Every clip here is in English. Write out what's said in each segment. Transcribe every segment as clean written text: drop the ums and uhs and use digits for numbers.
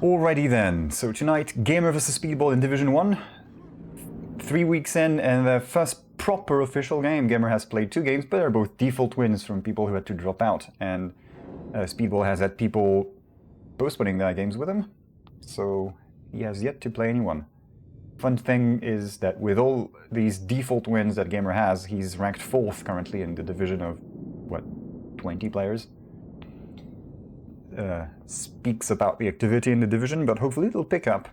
Alrighty then, so tonight, Gamer vs Speedball in Division 1. 3 weeks in, and the first proper official game. Gamer has played 2 games, but they're both default wins from people who had to drop out. And Speedball has had people postponing their games with him, so he has yet to play anyone. Fun thing is that with all these default wins that Gamer has, he's ranked 4th currently in the division of, what, 20 players? Speaks about the activity in the division, but hopefully it'll pick up.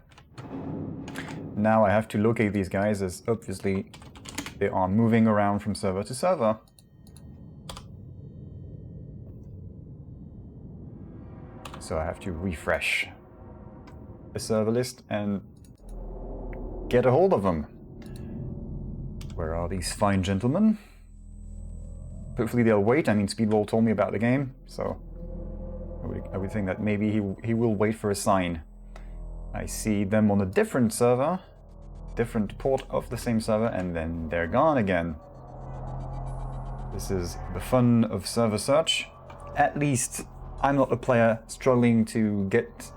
Now I have to locate these guys, as obviously they are moving around from server to server. So I have to refresh the server list and get a hold of them. Where are these fine gentlemen? Hopefully they'll wait. I mean, Speedball told me about the game, so I would think that maybe he will wait for a sign. I see them on a different server, different port of the same server, and then they're gone again. This is the fun of server search. At least I'm not a player struggling to get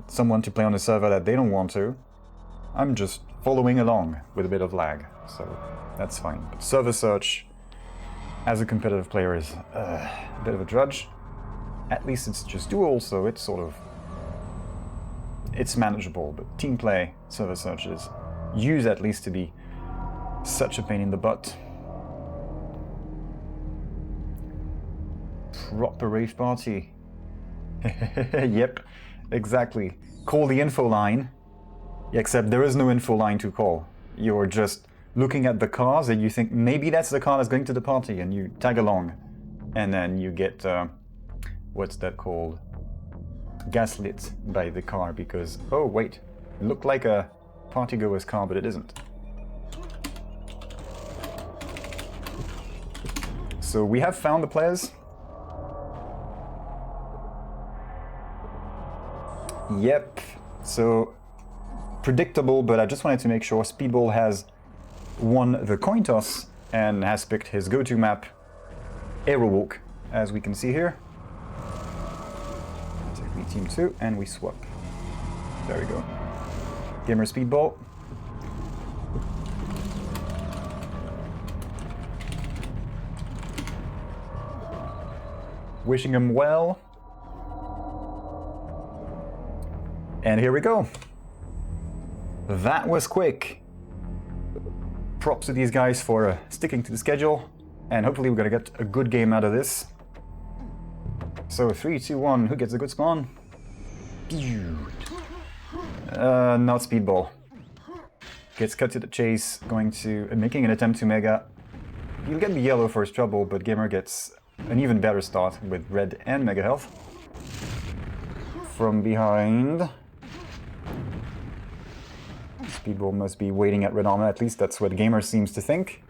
someone to play on a server that they don't want to. I'm just following along with a bit of lag, so that's fine. But server search as a competitive player is a bit of a drudge. At least it's just duel, so it's it's manageable, but team play, server searches, used at least to be such a pain in the butt. Proper rave party. Yep, exactly. Call the info line, except there is no info line to call. You're just looking at the cars and you think maybe that's the car that's going to the party, and you tag along, and then you get what's that called? Gaslit by the car because, oh wait, it looked like a partygoer's car, but it isn't. So we have found the players. Yep, so predictable, but I just wanted to make sure Speedball has won the coin toss and has picked his go-to map, Aerowalk, as we can see here. Take me team 2 and we swap. There we go. Gamer Speedball. Wishing him well. And here we go. That was quick. Props to these guys for sticking to the schedule, and hopefully we're gonna get a good game out of this. So 3, 2, 1, who gets a good spawn? Not Speedball. Gets cut to the chase, making an attempt to mega. He'll get the yellow for his trouble, but Gamer gets an even better start with red and mega health. From behind, Speedball must be waiting at red armor, at least that's what Gamer seems to think.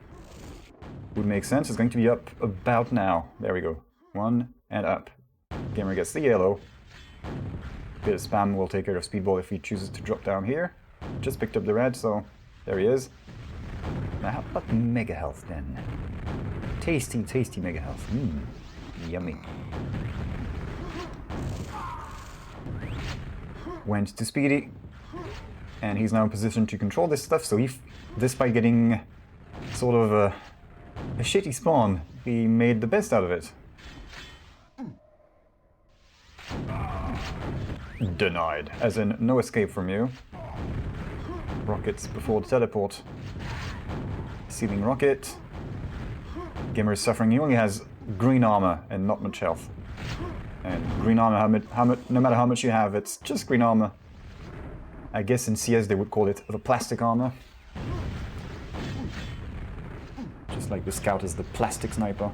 Would make sense. It's going to be up about now. There we go. 1 and up. Gamer gets the yellow. Bit of spam will take care of Speedball if he chooses to drop down here. Just picked up the red, so there he is. Now how about mega health then? Tasty, tasty mega health. Yummy. Went to Speedy. And he's now in position to control this stuff, so despite getting sort of a shitty spawn, he made the best out of it. Denied, as in no escape from you. Rockets before the teleport. Sealing rocket. Gamer is suffering. He only has green armor and not much health. And green armor, no matter how much you have, it's just green armor. I guess in CS they would call it the plastic armor. Just like the scout is the plastic sniper.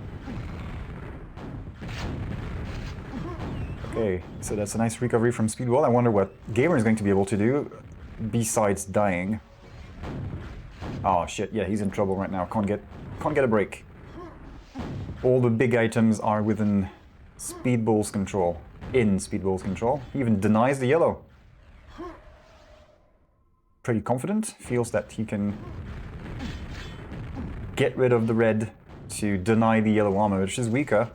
Okay, so that's a nice recovery from Speedball. I wonder what Gamer is going to be able to do besides dying. Oh shit, yeah, he's in trouble right now. Can't get a break. All the big items are within Speedball's control. In Speedball's control. He even denies the yellow. Pretty confident, feels that he can get rid of the red to deny the yellow armor, which is weaker.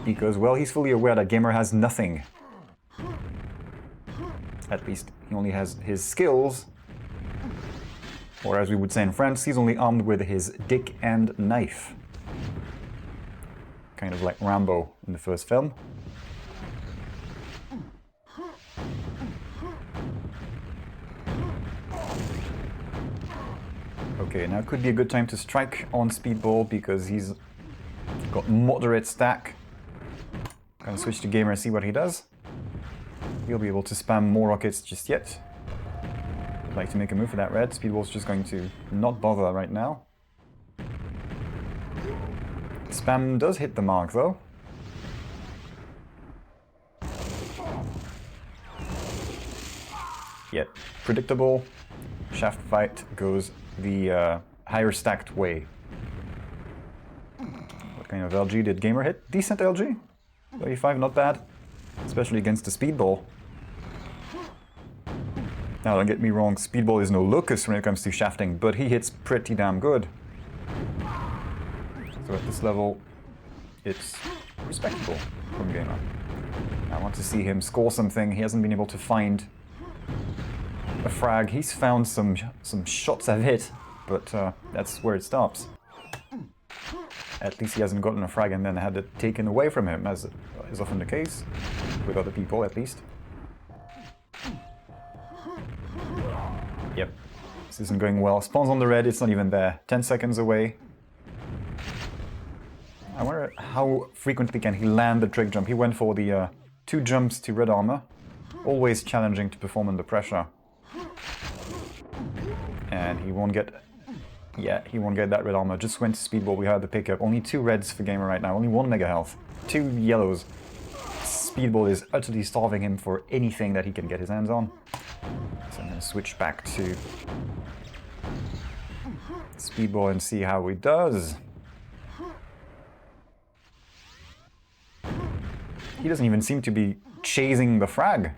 because, well, he's fully aware that Gamer has nothing. At least he only has his skills, or as we would say in France, he's only armed with his dick and knife. Kind of like Rambo in the first film. Okay, now could be a good time to strike on Speedball because he's got moderate stack. Gonna switch to Gamer and see what he does. He'll be able to spam more rockets just yet. I'd like to make a move for that red. Speedball's just going to not bother right now. Spam does hit the mark though. Yet, predictable. Shaft fight goes the higher stacked way. What kind of LG did Gamer hit? Decent LG. 35, not bad. Especially against the Speedball. Now don't get me wrong, Speedball is no locus when it comes to shafting, but he hits pretty damn good. So at this level, it's respectable from Gamer. I want to see him score something. He hasn't been able to find a frag. He's found some shots I've hit, but that's where it stops. At least he hasn't gotten a frag and then had it taken away from him, as is often the case, with other people at least. Yep, this isn't going well. Spawns on the red, it's not even there. 10 seconds away. I wonder how frequently can he land the trick jump. He went for the 2 jumps to red armor. Always challenging to perform under pressure. And he won't get... Yeah, he won't get that red armor. Just went to Speedball, we had the pickup. Only 2 reds for Gamer right now, only 1 mega health. 2 yellows. Speedball is utterly starving him for anything that he can get his hands on. So I'm going to switch back to Speedball and see how he does. He doesn't even seem to be chasing the frag.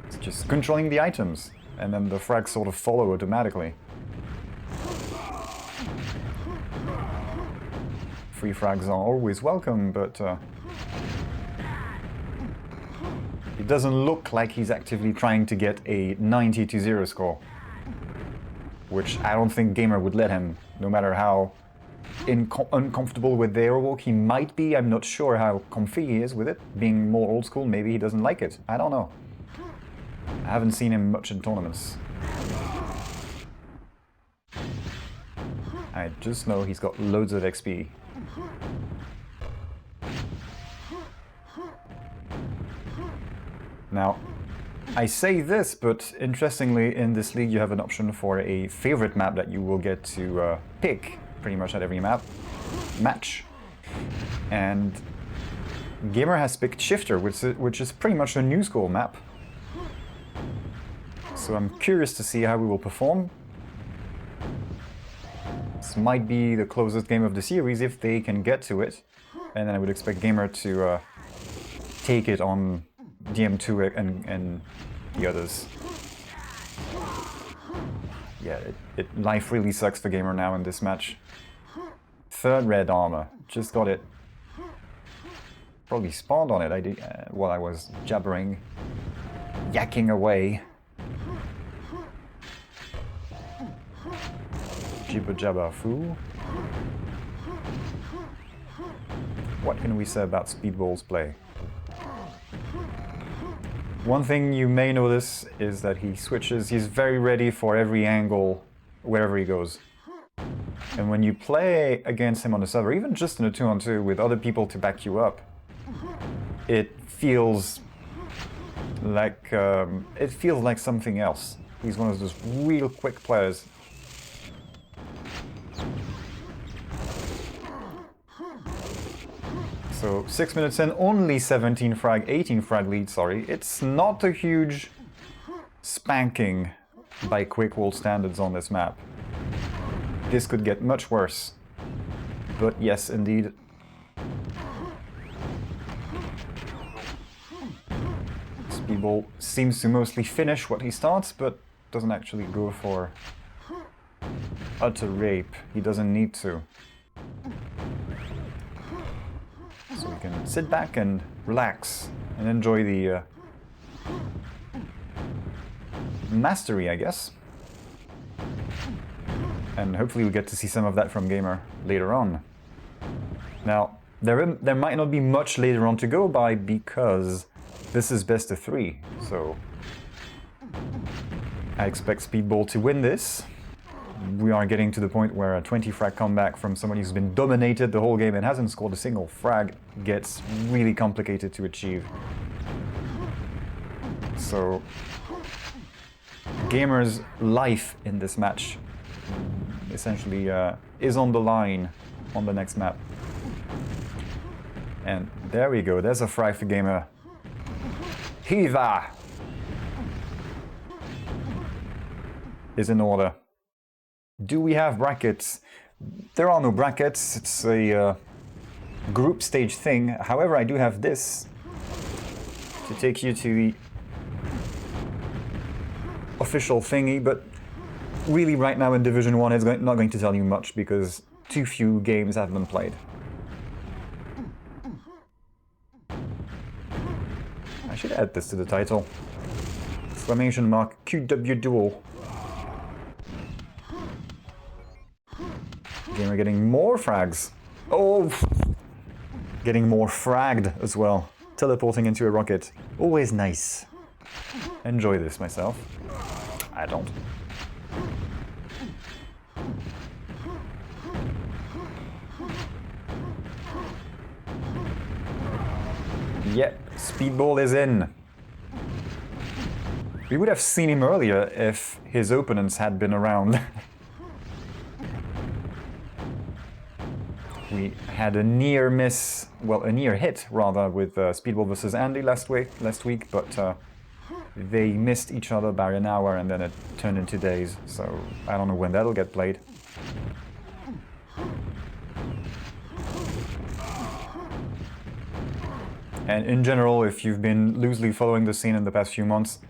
It's just controlling the items. And then the frags sort of follow automatically. Free frags are always welcome, but it doesn't look like he's actively trying to get a 90-0 score. Which I don't think Gamer would let him, no matter how uncomfortable with the airwalk he might be. I'm not sure how comfy he is with it. Being more old school, maybe he doesn't like it. I don't know. I haven't seen him much in tournaments. I just know he's got loads of XP. Now, I say this, but interestingly, in this league you have an option for a favorite map that you will get to pick pretty much at every match. And Gamer has picked Shifter, which is pretty much a new school map. So I'm curious to see how we will perform. This might be the closest game of the series if they can get to it. And then I would expect Gamer to take it on DM2 and the others. Yeah, life really sucks for Gamer now in this match. 3rd red armor, just got it. Probably spawned on it while I was jabbering, yakking away. Jibba jabba foo. What can we say about Speedball's play? One thing you may notice is that he switches, he's very ready for every angle wherever he goes. And when you play against him on the server, even just in a 2-on-2 with other people to back you up, it feels like something else. He's one of those real quick players. So 6 minutes in, only 18 frag lead, sorry. It's not a huge spanking by Quakeworld standards on this map. This could get much worse. But yes, indeed. Speedball seems to mostly finish what he starts, but doesn't actually go for utter rape. He doesn't need to. So we can sit back and relax and enjoy the mastery, I guess. And hopefully we get to see some of that from Gamer later on. Now, there might not be much later on to go by because this is best of 3, so I expect Speedball to win this. We are getting to the point where a 20 frag comeback from somebody who's been dominated the whole game and hasn't scored a single frag gets really complicated to achieve. So, Gamer's life in this match essentially is on the line on the next map. And there we go, there's a frag for Gamer. Hiva is in order. Do we have brackets? There are no brackets, it's a group stage thing. However, I do have this to take you to the official thingy, but really right now in Division 1 it's not going to tell you much because too few games have been played. I should add this to the title. Exclamation mark QWduel. Gamer getting more frags. Oh! Getting more fragged as well. Teleporting into a rocket. Always nice. Enjoy this myself. I don't. Yep, Speedball is in. We would have seen him earlier if his opponents had been around. We had a near miss, well, a near hit rather, with Speedball versus Andy last week, but they missed each other by an hour and then it turned into days, so I don't know when that'll get played. And in general, if you've been loosely following the scene in the past few months,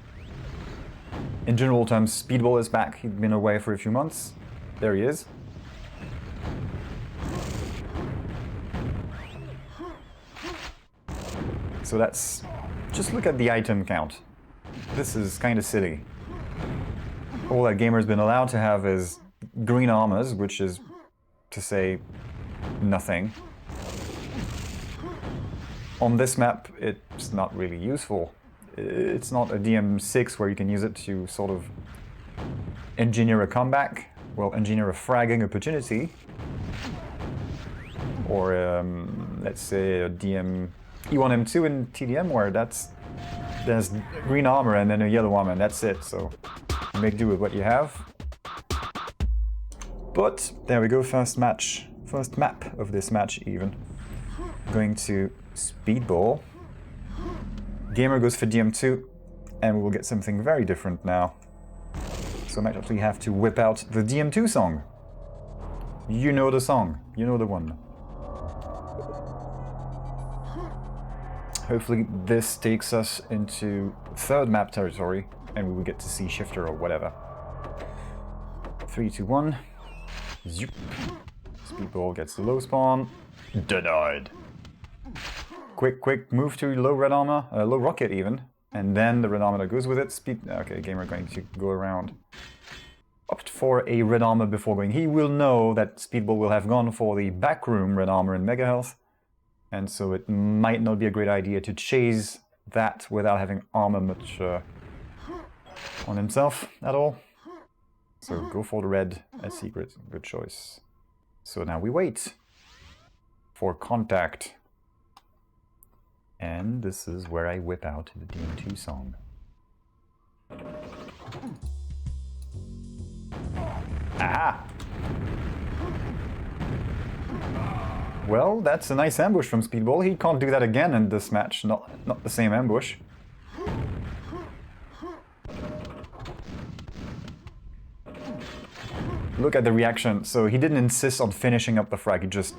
in general terms, Speedball is back. He'd been away for a few months. There he is. So that's... just look at the item count. This is kind of silly. All that Gamer's been allowed to have is green armors, which is, to say, nothing. On this map, it's not really useful. It's not a DM6 where you can use it to sort of engineer a comeback, well, engineer a fragging opportunity. Or, let's say, a DM E1, M2 in TDM where there's green armor and then a yellow armor and that's it, so make do with what you have. But, there we go, first match. First map of this match, even. Going to Speedball. Gamer goes for DM2, and we will get something very different now. So I might actually have to whip out the DM2 song. You know the song, you know the one. Hopefully this takes us into third map territory, and we will get to see Shifter or whatever. 3, 2, 1. Zoop. Speedball gets the low spawn. Denied. Quick move to low red armor, low rocket even, and then the red armor that goes with it. Okay, Gamer going to go around. Opt for a red armor before going. He will know that Speedball will have gone for the backroom red armor in Mega Health, and so it might not be a great idea to chase that without having armor much on himself at all. So go for the red as secret, good choice. So now we wait for contact. And this is where I whip out the DM2 song. Aha! Well, that's a nice ambush from Speedball. He can't do that again in this match, not the same ambush. Look at the reaction. So he didn't insist on finishing up the frag, he just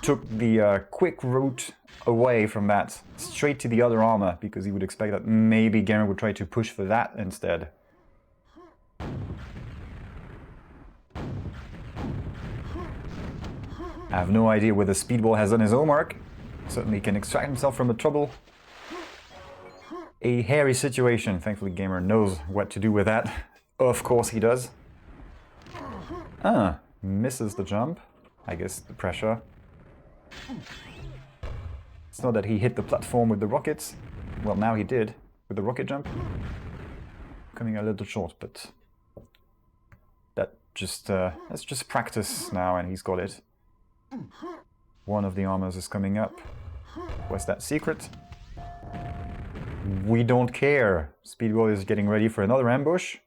took the quick route away from that, straight to the other armor, because he would expect that maybe Gamer would try to push for that instead. I have no idea whether Speedball has done his homework. certainly can extract himself from the trouble. A hairy situation. Thankfully, Gamer knows what to do with that. Of course he does. Ah, misses the jump. I guess the pressure. It's not that he hit the platform with the rockets. Well, now he did with the rocket jump. Coming a little short, but that's just practice now, and he's got it. One of the armors is coming up. What's that secret? We don't care. Speedball is getting ready for another ambush.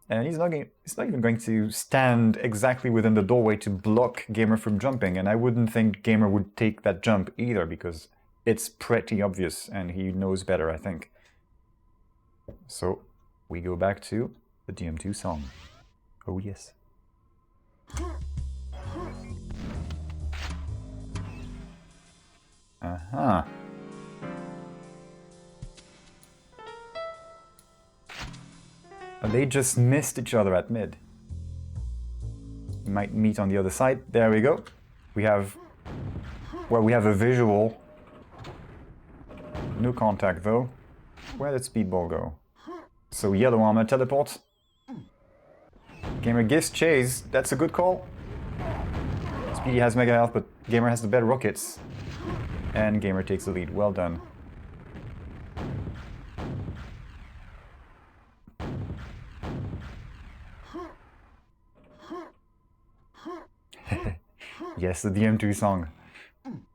And he's not even going to stand exactly within the doorway to block Gamer from jumping. And I wouldn't think Gamer would take that jump either, because it's pretty obvious and he knows better, I think. So we go back to the DM2 song. Oh yes. Uh-huh. They just missed each other at mid. Might meet on the other side. There we go. We have a visual. No contact though. Where did Speedball go? So yellow armor teleport. Gamer gives chase. That's a good call. Speedy has mega health, but Gamer has the better rockets. And Gamer takes the lead. Well done. Yes, the DM2 song.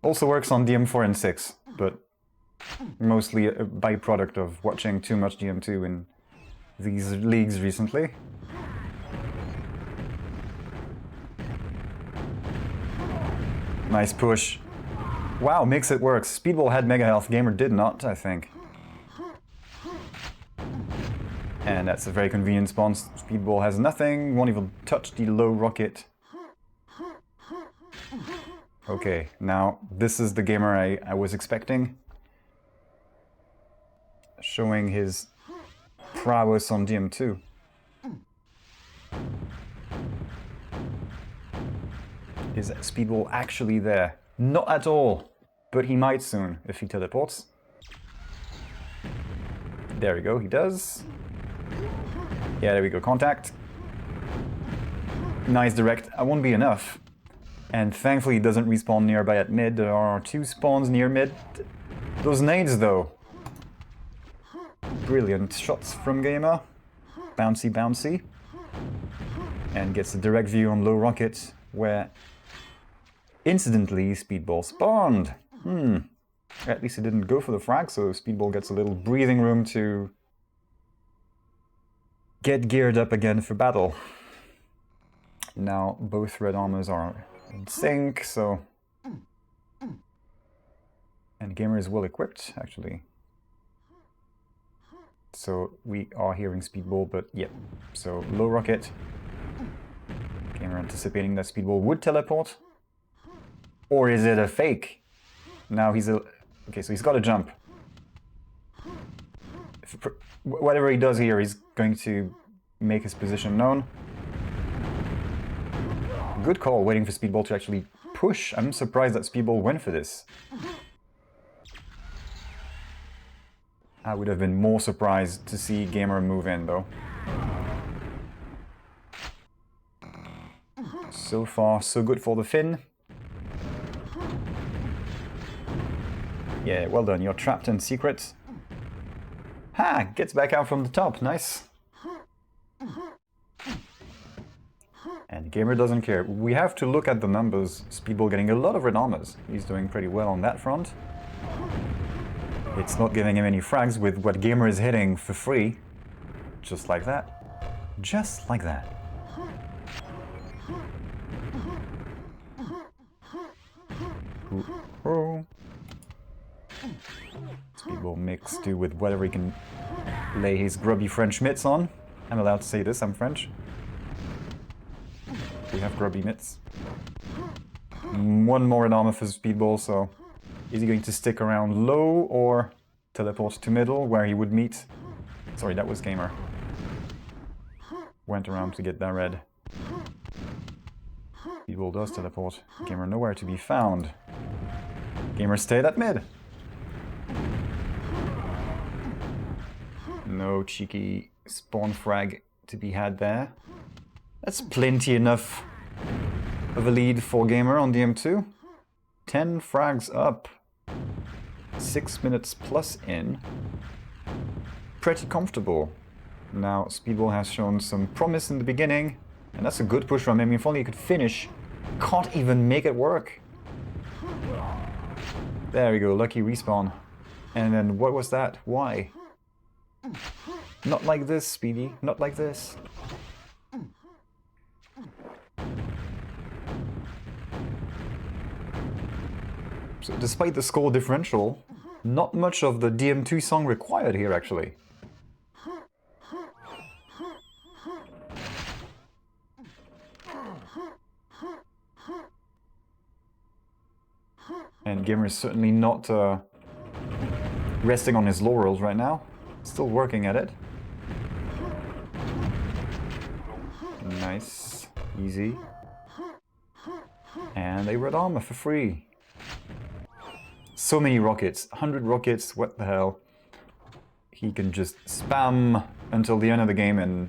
Also works on DM4 and 6, but mostly a byproduct of watching too much DM2 in these leagues recently. Nice push. Wow, makes it work. Speedball had mega health, Gamer did not, I think. And that's a very convenient spawn. Speedball has nothing, won't even touch the low rocket. Okay, now this is the Gamer I was expecting. Showing his prowess on DM2. Is Speedball actually there? Not at all, but he might soon if he teleports. There we go, he does. Yeah, there we go, contact. Nice direct, I won't be enough. And thankfully he doesn't respawn nearby at mid. There are 2 spawns near mid. Those nades though. Brilliant shots from Gamer. Bouncy, bouncy. And gets a direct view on low rocket, where incidentally Speedball spawned. At least he didn't go for the frag, so Speedball gets a little breathing room to get geared up again for battle. Now both red armors are in sync, so... And Gamer is well equipped, actually. So we are hearing Speedball, but yep. So low rocket. Gamer anticipating that Speedball would teleport. Or is it a fake? Now he's a... Okay, so he's got to jump. Whatever he does here, he's going to make his position known. Good call, waiting for Speedball to actually push. I'm surprised that Speedball went for this. I would have been more surprised to see Gamer move in, though. So far, so good for the Finn. Yeah, well done, you're trapped in secret. Ha! Gets back out from the top, nice. And Gamer doesn't care. We have to look at the numbers. Speedball getting a lot of red armors. He's doing pretty well on that front. It's not giving him any frags with what Gamer is hitting for free. Just like that. Just like that. Ooh. Speedball makes do with whatever he can lay his grubby French mitts on. I'm allowed to say this, I'm French. We have grubby mitts. One more in armor for Speedball, so is he going to stick around low or teleport to middle where he would meet? Sorry, that was Gamer. Went around to get that red. Speedball does teleport. Gamer nowhere to be found. Gamer stayed at mid. No cheeky spawn frag to be had there. That's plenty enough of a lead for Gamer on DM2. 10 frags up. 6 minutes plus in. Pretty comfortable. Now, Speedball has shown some promise in the beginning, and that's a good push from him. If only he could finish. Can't even make it work. There we go, lucky respawn. And then what was that? Why? Not like this, Speedy. Not like this. So despite the score differential, not much of the DM2 song required here, actually. And Gamer is certainly not resting on his laurels right now. Still working at it. Nice. Easy. And a red armor for free. So many rockets. 100 rockets, what the hell. He can just spam until the end of the game and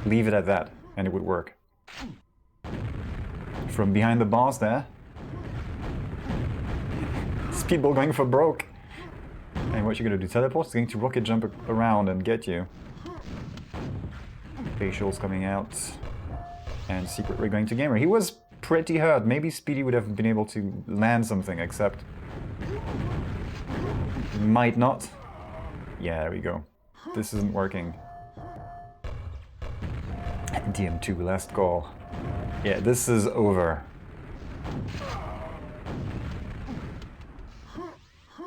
leave it at that, and it would work. From behind the bars there. Speedball going for broke. And what you're gonna do? Teleport? It's going to rocket jump around and get you. Facials coming out. And secret rig going to Gamer. He was pretty hurt. Maybe Speedy would have been able to land something, except... might not. Yeah, there we go. This isn't working. DM2, last call. Yeah, this is over.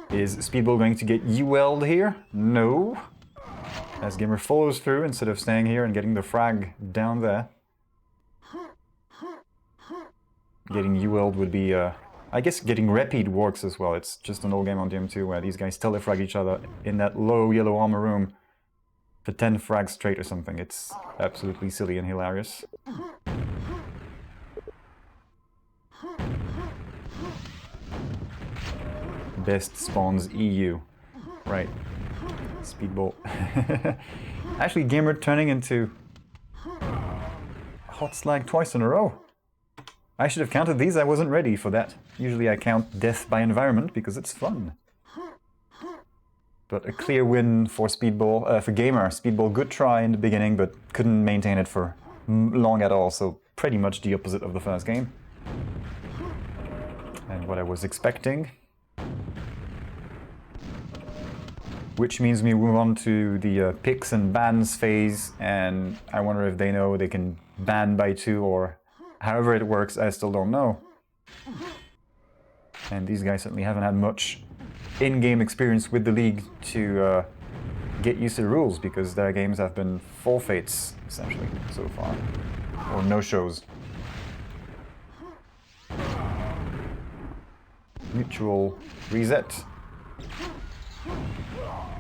Is Speedball going to get dueled here? No. As Gamer follows through instead of staying here and getting the frag down there. Getting dueled would be, I guess getting repeat works as well. It's just an old game on DM2 where these guys telefrag each other in that low yellow armor room for 10 frags straight or something. It's absolutely silly and hilarious. Best spawns EU. Right. Speedball. Actually, Gamer turning into hot slag twice in a row. I should have counted these, I wasn't ready for that. Usually I count death by environment because it's fun. But a clear win for Speedball, for Gamer. Speedball, good try in the beginning, but couldn't maintain it for long at all, so pretty much the opposite of the first game. And what I was expecting. Which means we move on to the picks and bans phase, and I wonder if they know they can ban by 2 or however it works, I still don't know. And these guys certainly haven't had much in-game experience with the league to get used to the rules, because their games have been forfeits, essentially, so far. Or no-shows. Mutual reset.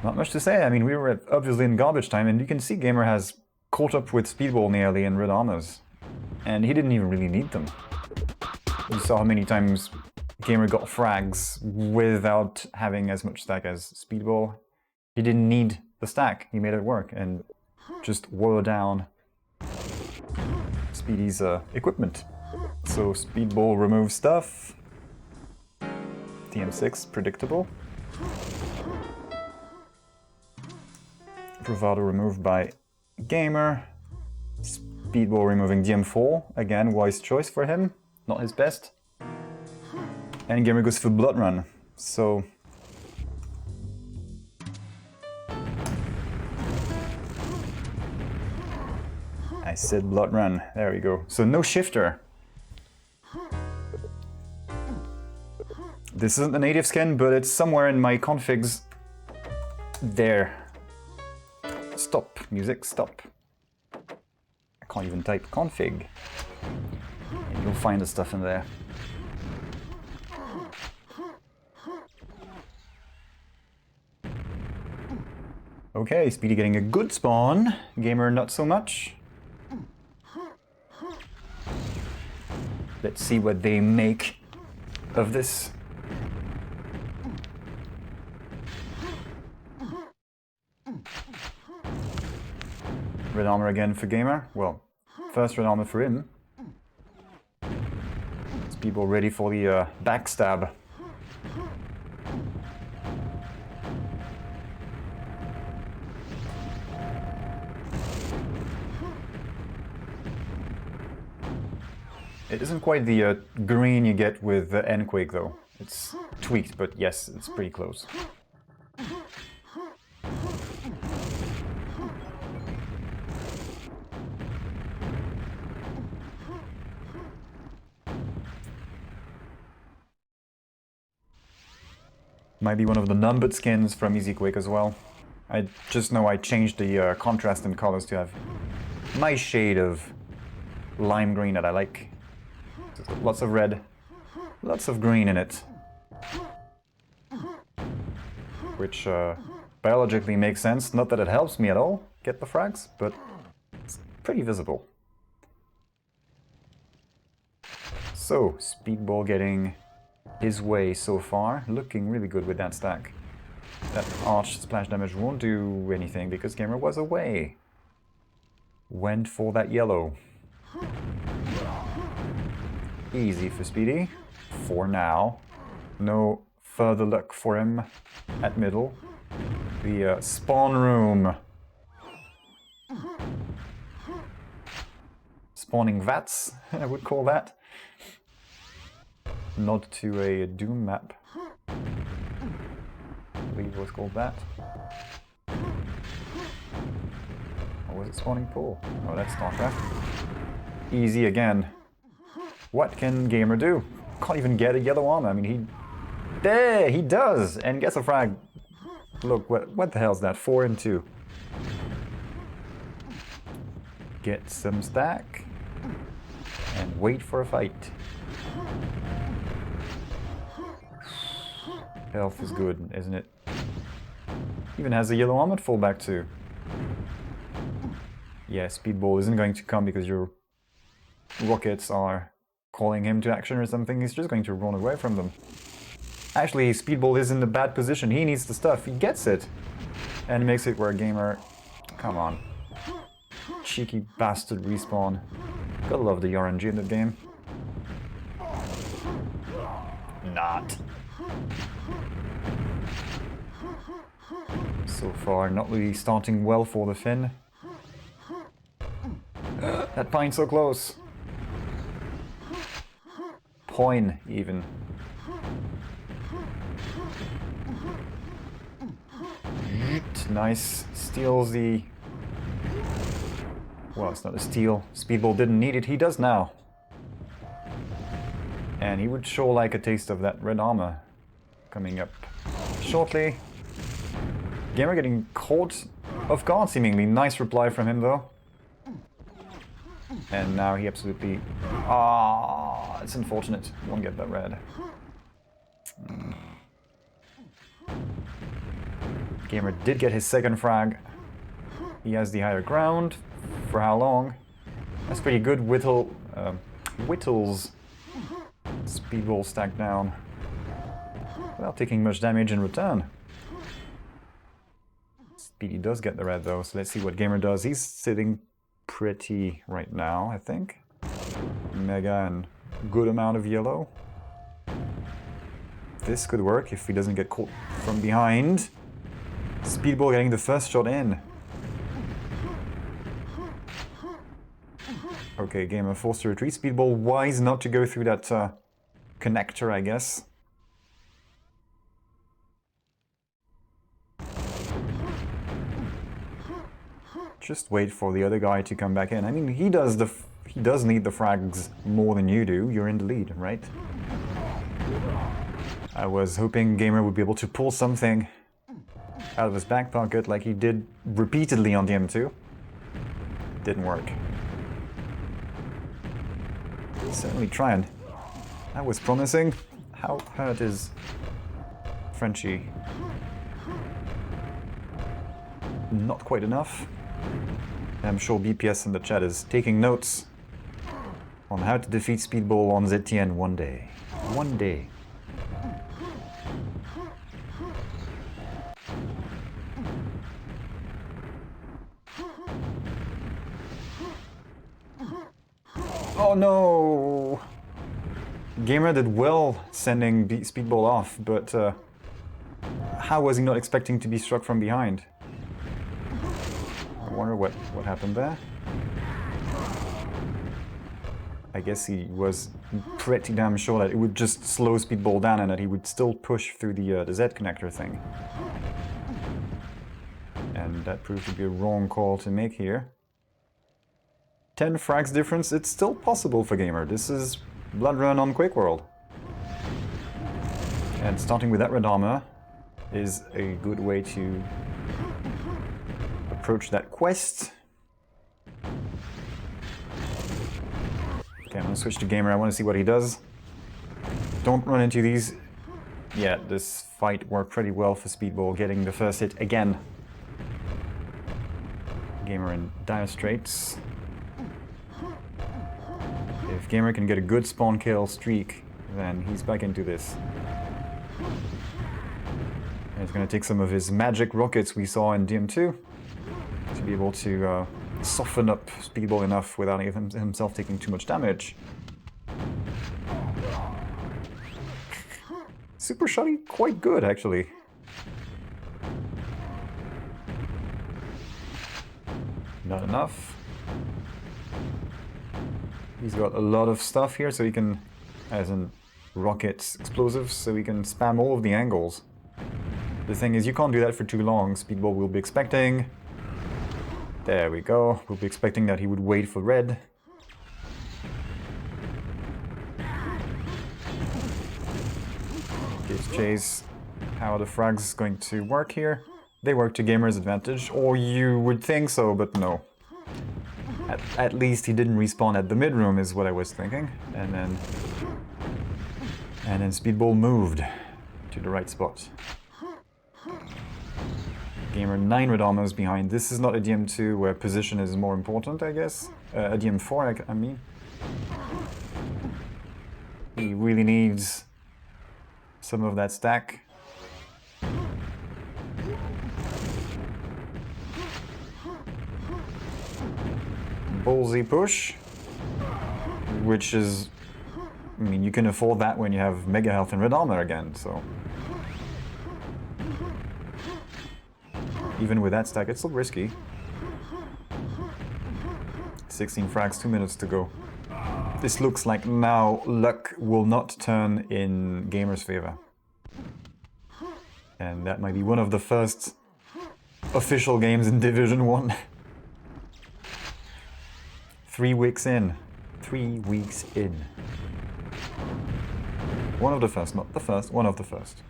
Not much to say. I mean, we were obviously in garbage time, and you can see Gamer has caught up with Speedball nearly in red armors. And he didn't even really need them. You saw how many times Gamer got frags without having as much stack as Speedball. He didn't need the stack. He made it work and just wore down Speedy's equipment. So Speedball removes stuff. DM6, predictable. Bravado removed by Gamer. Speedball removing DM4. Again, wise choice for him. Not his best. And Gamer goes for Blood Run. So... I said Blood Run. There we go. So no shifter. This isn't the native skin, but it's somewhere in my configs. There. Stop. Music, stop. I can't even type config. And you'll find the stuff in there. Okay, Speedy getting a good spawn. Gamer not so much. Let's see what they make of this. Red armor again for Gamer. Well, first red armor for him. Speedball ready for the backstab. It isn't quite the green you get with N Quake though. It's tweaked, but yes, it's pretty close. Might be one of the numbered skins from Easy Quake as well. I just know I changed the contrast in colors to have my shade of lime green that I like. Lots of red, lots of green in it. Which biologically makes sense. Not that it helps me at all get the frags, but it's pretty visible. So, Speedball getting his way so far, looking really good with that stack. That arch splash damage won't do anything because Gamer was away. Went for that yellow. Easy for Speedy, for now. No further luck for him at middle. The spawn room. Spawning vats, I would call that. Nod to a Doom map. I believe it was called that. Or was it spawning pool? Oh, that's StarCraft. Easy again. What can Gamer do? Can't even get a yellow armor. I mean, he... There! He does! And gets a frag. Look, what the hell's that? 4 and 2. Get some stack. And wait for a fight. Health is good, isn't it? Even has a yellow armor to fall back to. Yeah, Speedball isn't going to come because your rockets are calling him to action or something. He's just going to run away from them. Actually, Speedball is in a bad position. He needs the stuff. He gets it. And makes it where Gamer... Come on. Cheeky bastard respawn. Gotta love the RNG in the game. Not. So far, not really starting well for the Finn. That pine so close. Poin, even. Nice. Steals the... Well, it's not a steal. Speedball didn't need it. He does now. And he would sure like a taste of that red armor coming up shortly. Gamer getting caught off guard, seemingly. Nice reply from him, though. And now he absolutely... Ah, it's unfortunate. Won't get that red. Gamer did get his second frag. He has the higher ground. For how long? That's pretty good. Whittles Speedball stacked down without taking much damage in return. Speedy does get the red though, so let's see what Gamer does. He's sitting pretty right now, I think. Mega and good amount of yellow. This could work if he doesn't get caught from behind. Speedball getting the first shot in. Okay, Gamer forced to retreat. Speedball wise not to go through that connector, I guess. Just wait for the other guy to come back in. I mean, he does need the frags more than you do. You're in the lead, right? I was hoping Gamer would be able to pull something out of his back pocket like he did repeatedly on the M2. Didn't work. Certainly trying. That was promising. How hurt is Frenchie? Not quite enough. I'm sure BPS in the chat is taking notes on how to defeat Speedball on ZTN one day. One day. Oh no! Gamer did well sending Speedball off, but how was he not expecting to be struck from behind? I wonder what happened there. I guess he was pretty damn sure that it would just slow Speedball down and that he would still push through the Z connector thing. And that proved to be a wrong call to make here. 10 frags difference, it's still possible for Gamer. This is Blood Run on Quakeworld. And starting with that red armor is a good way to approach that quest. Okay, I'm gonna switch to Gamer. I want to see what he does. Don't run into these. Yeah, this fight worked pretty well for Speedball, getting the first hit again. Gamer in dire straits. If Gamer can get a good spawn kill streak, then he's back into this. And he's gonna take some of his magic rockets we saw in DM2 to be able to soften up Speedball enough without himself taking too much damage. Super shotty, quite good actually. Not enough. He's got a lot of stuff here, so he can, as in rockets, explosives, so he can spam all of the angles. The thing is, you can't do that for too long. Speedball will be expecting... There we go. We'll be expecting that he would wait for red. Gives chase. How are the frags going to work here? They work to Gamer's advantage, or you would think so, but no. At least he didn't respawn at the mid-room, is what I was thinking. And then Speedball moved to the right spot. Gamer 9 red armors behind. This is not a DM2 where position is more important, I guess. A DM4, I mean. He really needs some of that stack. Ballsy push, which is, I mean, you can afford that when you have mega health and red armor again, so. Even with that stack, it's still risky. 16 frags, 2 minutes to go. This looks like now luck will not turn in Gamer's favor. And that might be one of the first official games in Division 1. 3 weeks in. 3 weeks in. One of the first, not the first, one of the first.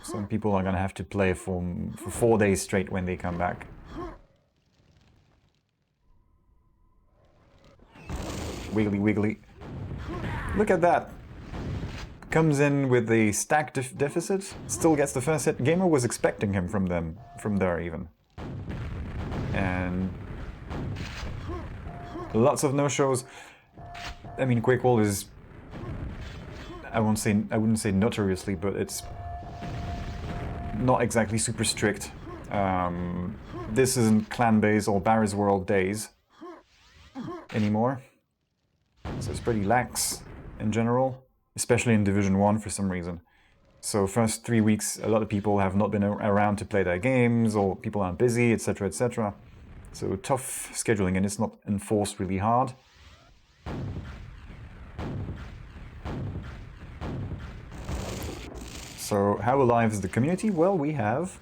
Some people are gonna have to play for 4 days straight when they come back. Wiggly wiggly. Look at that. Comes in with a stack deficit, still gets the first hit. Gamer was expecting him from there even. And lots of no-shows. I mean, Quakeworld is, I wouldn't say notoriously, but it's not exactly super strict. This isn't clan-based or Barry's World days anymore. So it's pretty lax in general, especially in Division 1 for some reason. So first 3 weeks, a lot of people have not been around to play their games, or people aren't busy, etc., etc. So tough scheduling, and it's not enforced really hard. So how alive is the community? Well, we have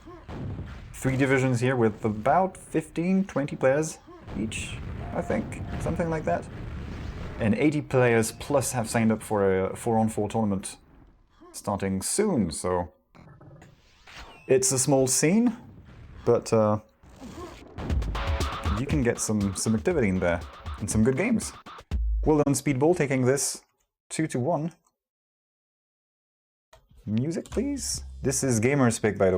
3 divisions here with about 15, 20 players each, I think, something like that. And 80 players plus have signed up for a 4-on-4 tournament starting soon, so it's a small scene, but you can get some activity in there and some good games. Well done, Speedball, taking this 2-1. Music, please. This is Gamer's pick, by the way.